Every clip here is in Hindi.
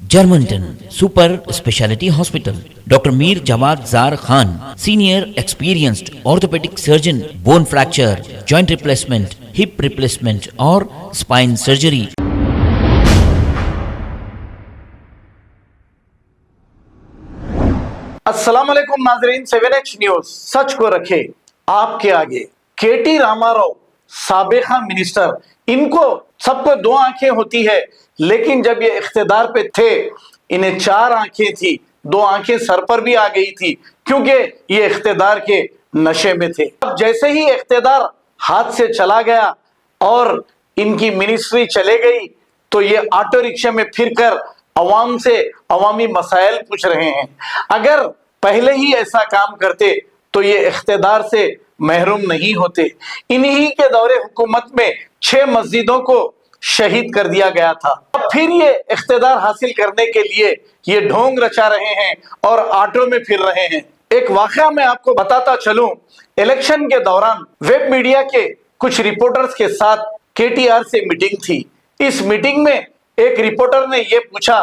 Germanton super speciality hospital, doctor Mir Jawad Zar Khan, senior experienced orthopaedic surgeon, bone fracture, joint replacement, hip replacement और स्पाइन सर्जरी। अस्सलाम वालेकुम नाजरीन, 7H न्यूज सच को रखे आपके आगे। केटी रामाराव साबिका मिनिस्टर, इनको सबको दो आंखें होती है, लेकिन जब ये इख्तिदार पे थे इन्हें चार आंखें थी, दो आंखें सर पर भी आ गई थी क्योंकि ये इख्तिदार के नशे में थे। अब जैसे ही इख्तिदार हाथ से चला गया और इनकी मिनिस्ट्री चले गई तो ये ऑटो रिक्शा में फिरकर अवाम से अवामी मसाइल पूछ रहे हैं। अगर पहले ही ऐसा काम करते तो ये इख्तिदार से महरूम नहीं होते। इन्हीं के दौरे हुकूमत में 6 मस्जिदों को शहीद कर दिया गया था। अब फिर ये इख्तिदार हासिल करने के लिए ये ढोंग रचा रहे हैं और ऑटो में फिर रहे हैं। एक वाकया मैं आपको बताता चलूं, इलेक्शन के दौरान वेब मीडिया के कुछ रिपोर्टर्स के साथ KTR से मीटिंग थी। इस मीटिंग में एक रिपोर्टर ने यह पूछा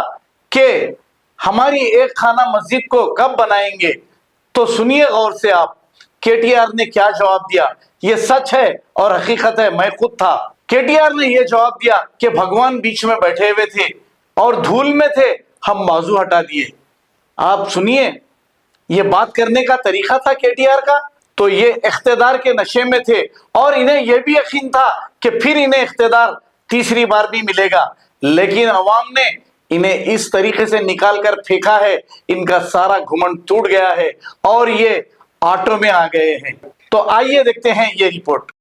कि हमारी एक खाना मस्जिद को कब बनाएंगे, तो सुनिए गौर से आप KTR ने क्या जवाब दिया। यह सच है और हकीकत है, मैं खुद था। KTR ने यह जवाब दिया कि भगवान बीच में बैठे हुए थे और धूल में थे, हम बाजू हटा दिए। आप सुनिए, यह बात करने का तरीका था KTR का। तो ये इख्तिदार के नशे में थे और इन्हें यह भी यकीन था कि फिर इन्हें इख्तिदार तीसरी बार भी मिलेगा, लेकिन अवाम ने इन्हें इस तरीके से निकाल कर फेंका है, इनका सारा घुमंड टूट गया है और ये ऑटो में आ गए हैं। तो आइए देखते हैं ये रिपोर्ट।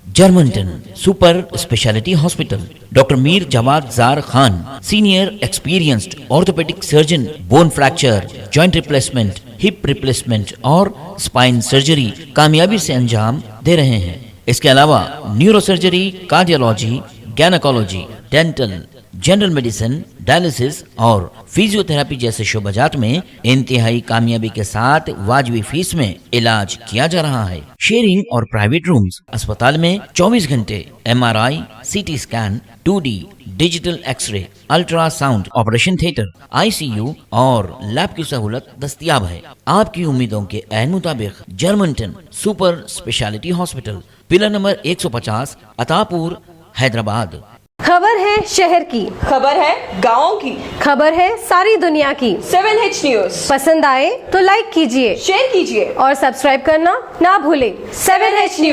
Germanten super speciality hospital, doctor Mir Jawad Zar Khan, senior experienced orthopaedic surgeon, bone fracture, joint replacement, hip replacement और स्पाइन सर्जरी कामयाबी से अंजाम दे रहे हैं। इसके अलावा neuro surgery, cardiology, gynaecology, dental, general medicine, dialysis और फिजियोथेरेपी जैसे शोबाजात में इंतहाई कामयाबी के साथ वाजिबी फीस में इलाज किया जा रहा है। शेयरिंग और प्राइवेट रूम्स, अस्पताल में 24 घंटे MRI, CT scan, 2D digital X-ray, ultrasound, operation theatre, ICU और लैब की सहूलत दस्तयाब है। आपकी उम्मीदों के ऐन मुताबिक Germanten super speciality hospital, pillar number 150, Attapur, Hyderabad. खबर है शहर की, खबर है गाँव की, खबर है सारी दुनिया की। 7H न्यूज पसंद आए तो लाइक कीजिए, शेयर कीजिए और सब्सक्राइब करना ना भूलें। 7H news.